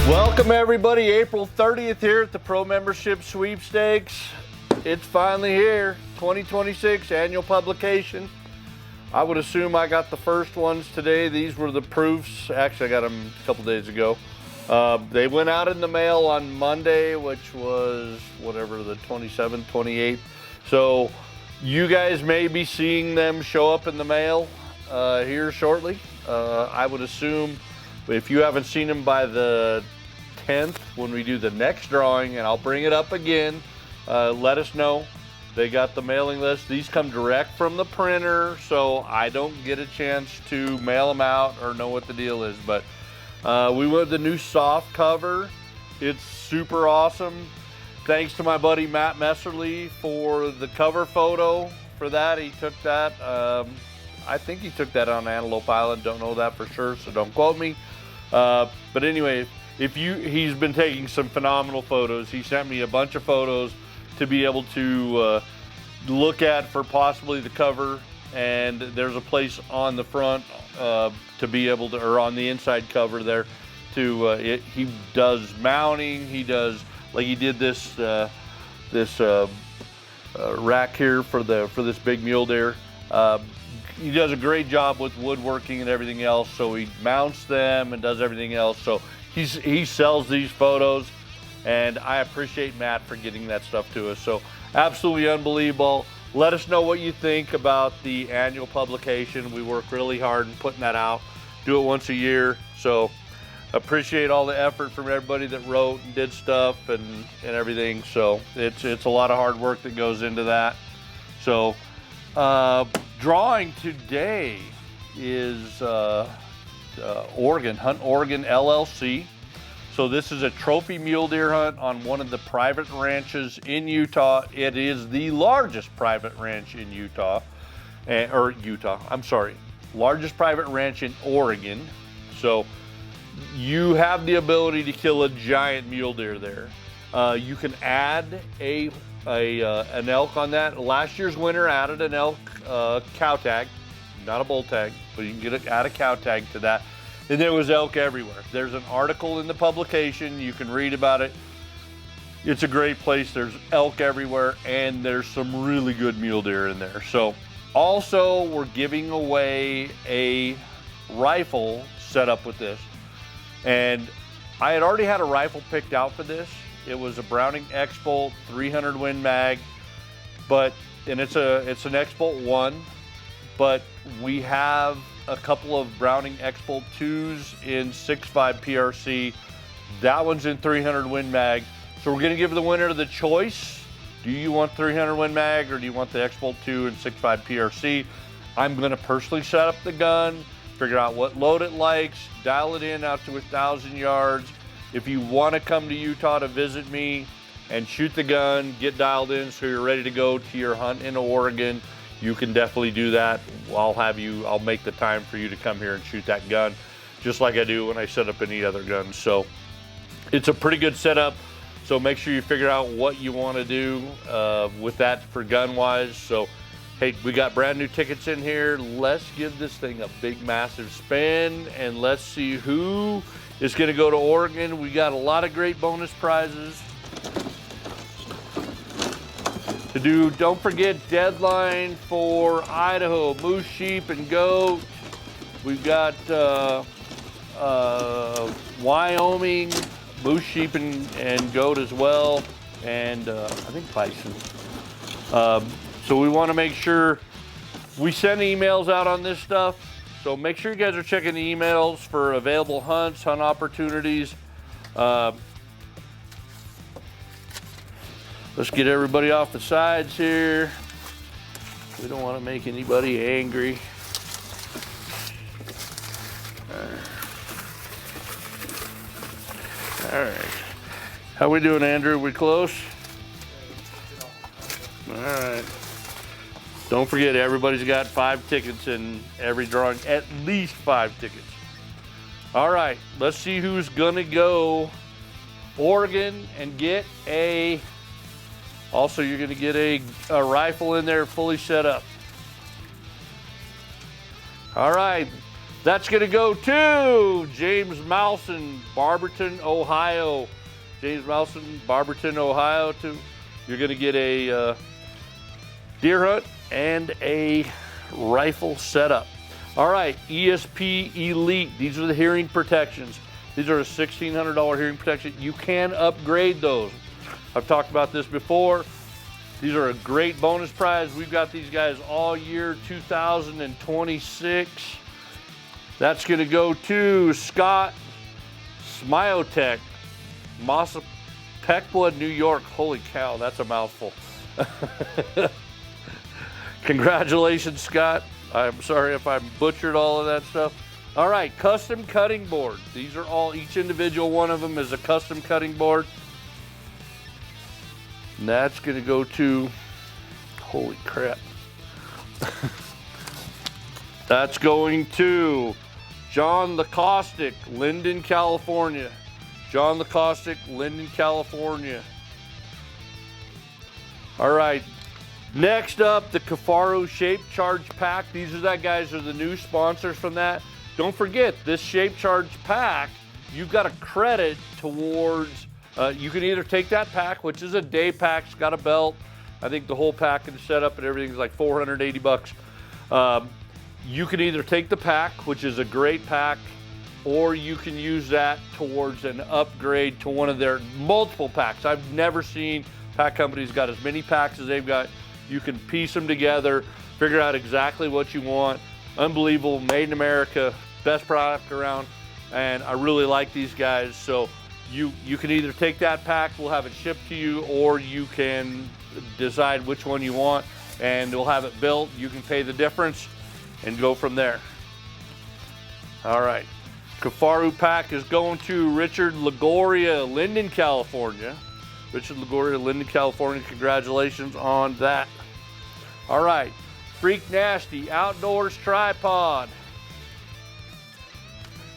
Welcome everybody, April 30th here at the Pro Membership Sweepstakes. It's finally here, 2026 annual publication. I would assume I got the first ones today. These were the proofs. Actually, I got them a couple days ago. They went out in the mail on Monday, which was whatever, the 27th, 28th. So you guys may be seeing them show up in the mail here shortly. I would assume if you haven't seen them by the 10th, when we do the next drawing, and I'll bring it up again, let us know. They got the mailing list. These come direct from the printer, so I don't get a chance to mail them out or know what the deal is. But we went with the new soft cover. It's super awesome. Thanks to my buddy Matt Messerly for the cover photo for that. He took that. I think he took that on Antelope Island. Don't know that for sure, so don't quote me. But anyway, he's been taking some phenomenal photos. He sent me a bunch of photos to be able to look at for possibly the cover, and there's a place on the front to be able to, or on the inside cover there, to he does mounting. He does, like he did this rack here for this big mule deer. He does a great job with woodworking and everything else, so he mounts them and does everything else. So he sells these photos, and I appreciate Matt for getting that stuff to us. So absolutely unbelievable. Let us know what you think about the annual publication. We work really hard in putting that out. Do it once a year. So appreciate all the effort from everybody that wrote and did stuff and everything. So it's a lot of hard work that goes into that. So drawing today is Oregon, Hunt Oregon LLC. So this is a trophy mule deer hunt on one of the private ranches in Utah. It is the largest private ranch in largest private ranch in Oregon. So you have the ability to kill a giant mule deer there. You can add an elk on that. Last year's winner added an elk cow tag, not a bull tag, but you can add a cow tag to that. And there was elk everywhere. There's an article in the publication. You can read about it. It's a great place. There's elk everywhere, and there's some really good mule deer in there. So also, we're giving away a rifle set up with this. And I had already had a rifle picked out for this. It was a Browning X-Bolt 300 Win Mag, and it's an X-Bolt 1, but we have a couple of Browning X-Bolt 2s in 6.5 PRC. That one's in 300 Win Mag. So we're gonna give the winner the choice. Do you want 300 Win Mag or do you want the X-Bolt 2 in 6.5 PRC? I'm gonna personally set up the gun, figure out what load it likes, dial it in out to 1,000 yards. If you wanna come to Utah to visit me and shoot the gun, get dialed in so you're ready to go to your hunt in Oregon, you can definitely do that. I'll make the time for you to come here and shoot that gun, just like I do when I set up any other gun. So it's a pretty good setup. So make sure you figure out what you want to do with that for gun wise. So, hey, we got brand new tickets in here. Let's give this thing a big, massive spin, and let's see who is going to go to Oregon. We got a lot of great bonus prizes to do. Don't forget, deadline for Idaho, moose, sheep, and goat. We've got Wyoming, moose, sheep, and goat as well, and I think bison. So we want to make sure we send emails out on this stuff. So make sure you guys are checking the emails for available hunts, hunt opportunities. Let's get everybody off the sides here. We don't want to make anybody angry. All right. How we doing, Andrew? We close? All right. Don't forget, everybody's got 5 tickets in every drawing, at least 5 tickets. All right, let's see who's gonna go Oregon and get a, also you're gonna get a rifle in there fully set up. All right, That's going to go to James Mousen, Barberton, Ohio. James Mousen, Barberton, Ohio. You're going to get a deer hunt and a rifle setup. All right, ESP Elite. These are the hearing protections. These are a $1,600 hearing protection. You can upgrade those. I've talked about this before. These are a great bonus prize. We've got these guys all year 2026. That's going to go to Scott Smiotech, Massapequa, New York. Holy cow, that's a mouthful. Congratulations, Scott. I'm sorry if I butchered all of that stuff. All right, custom cutting board. These are all, each individual one of them is a custom cutting board. And that's going to go to, holy crap. That's going to John the Caustic, Linden, California. John the Caustic, Linden, California. All right. Next up, the Kifaru Shape Charge Pack. These are the new sponsors from that. Don't forget, this Shape Charge Pack, you've got a credit towards, you can either take that pack, which is a day pack, it's got a belt. I think the whole pack and setup and everything is like 480 bucks. You can either take the pack, which is a great pack, or you can use that towards an upgrade to one of their multiple packs. I've never seen pack companies got as many packs as they've got. You can piece them together, figure out exactly what you want. Unbelievable, made in America, best product around, and I really like these guys. So you can either take that pack, we'll have it shipped to you, or you can decide which one you want, and we'll have it built. You can pay the difference and go from there. All right, Kifaru pack is going to Richard Lagoria, Linden, California. Richard Lagoria, Linden, California, congratulations on that. All right, Freak Nasty Outdoors Tripod.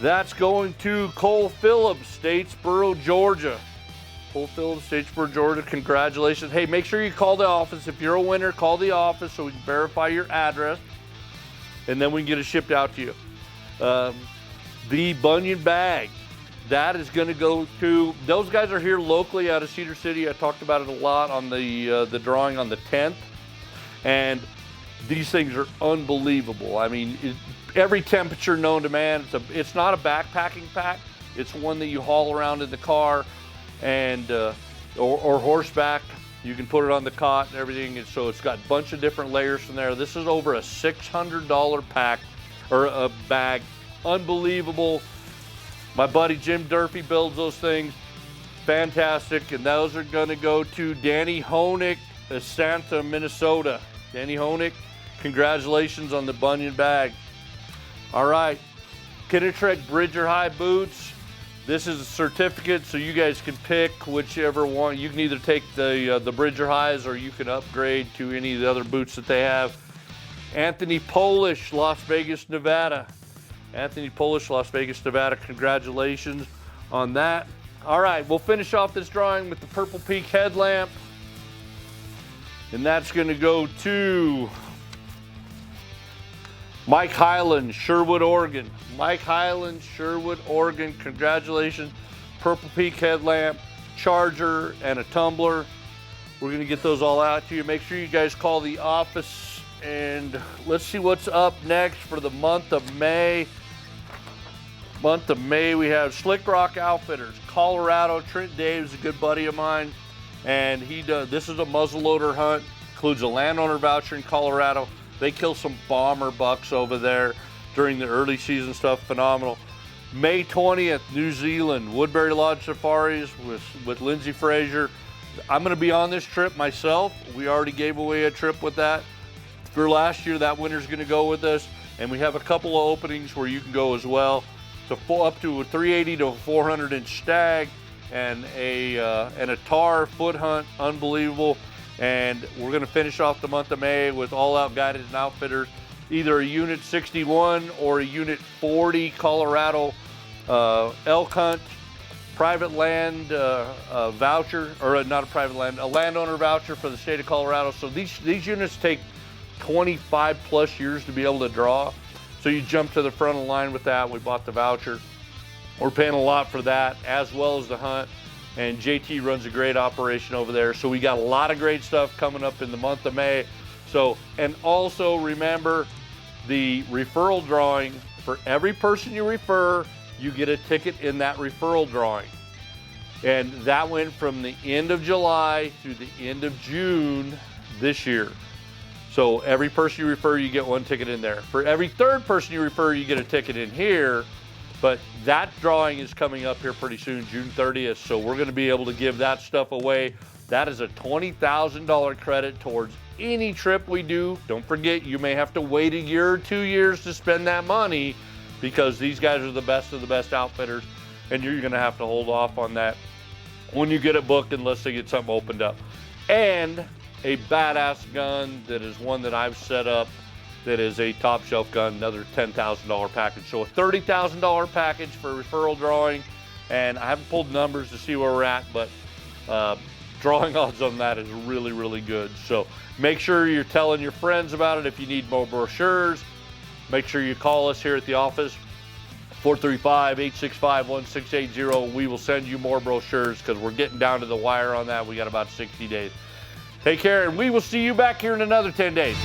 That's going to Cole Phillips, Statesboro, Georgia. Cole Phillips, Statesboro, Georgia, congratulations. Hey, make sure you call the office. If you're a winner, call the office so we can verify your address, and then we can get it shipped out to you. The Bunyan Bag. That is going to go to, those guys are here locally out of Cedar City. I talked about it a lot on the drawing on the 10th. And these things are unbelievable. I mean, every temperature known to man. It's not a backpacking pack. It's one that you haul around in the car and or horseback. You can put it on the cot and everything. And so it's got a bunch of different layers from there. This is over a $600 pack or a bag. Unbelievable. My buddy Jim Durfee builds those things. Fantastic. And those are going to go to Danny Honick, Santa, Minnesota. Danny Honick, congratulations on the Bunyan bag. All right, Kinnetrek Bridger High boots. This is a certificate, so you guys can pick whichever one. You can either take the Bridger Highs, or you can upgrade to any of the other boots that they have. Anthony Polish, Las Vegas, Nevada. Anthony Polish, Las Vegas, Nevada, congratulations on that. All right, we'll finish off this drawing with the Purple Peak headlamp. And that's going to go to Mike Highland, Sherwood, Oregon. Mike Highland, Sherwood, Oregon, congratulations. Purple Peak headlamp, charger, and a tumbler. We're going to get those all out to you. Make sure you guys call the office, and let's see what's up next for the month of May. Month of May, we have Slick Rock Outfitters, Colorado. Trent Dave's a good buddy of mine. And this is a muzzleloader hunt, includes a landowner voucher in Colorado. They kill some bomber bucks over there during the early season stuff, phenomenal. May 20th, New Zealand, Woodbury Lodge Safaris with Lindsay Frazier. I'm gonna be on this trip myself. We already gave away a trip with that. For last year, that winner's gonna go with us. And we have a couple of openings where you can go as well. So up to a 380 to a 400 inch stag. And a tar foot hunt, unbelievable. And we're going to finish off the month of May with All Out Guided and Outfitters, either a Unit 61 or a Unit 40 Colorado elk hunt, private land voucher, or not a private land, a landowner voucher for the state of Colorado. So these units take 25 plus years to be able to draw. So So you jump to the front of the line with that. We bought the voucher. We're paying a lot for that, as well as the hunt. And JT runs a great operation over there. So we got a lot of great stuff coming up in the month of May. So, and also remember the referral drawing. For every person you refer, you get a ticket in that referral drawing. And that went from the end of July through the end of June this year. So every person you refer, you get one ticket in there. For every third person you refer, you get a ticket in here. But that drawing is coming up here pretty soon, June 30th. So we're gonna be able to give that stuff away. That is a $20,000 credit towards any trip we do. Don't forget, you may have to wait a year or 2 years to spend that money, because these guys are the best of the best outfitters, and you're gonna have to hold off on that when you get it booked unless they get something opened up. And a badass gun that is one that I've set up that is a top shelf gun, another $10,000 package. So a $30,000 package for referral drawing, and I haven't pulled numbers to see where we're at, but drawing odds on that is really, really good. So make sure you're telling your friends about it. If you need more brochures, make sure you call us here at the office, 435-865-1680. We will send you more brochures because we're getting down to the wire on that. We got about 60 days. Take care, and we will see you back here in another 10 days.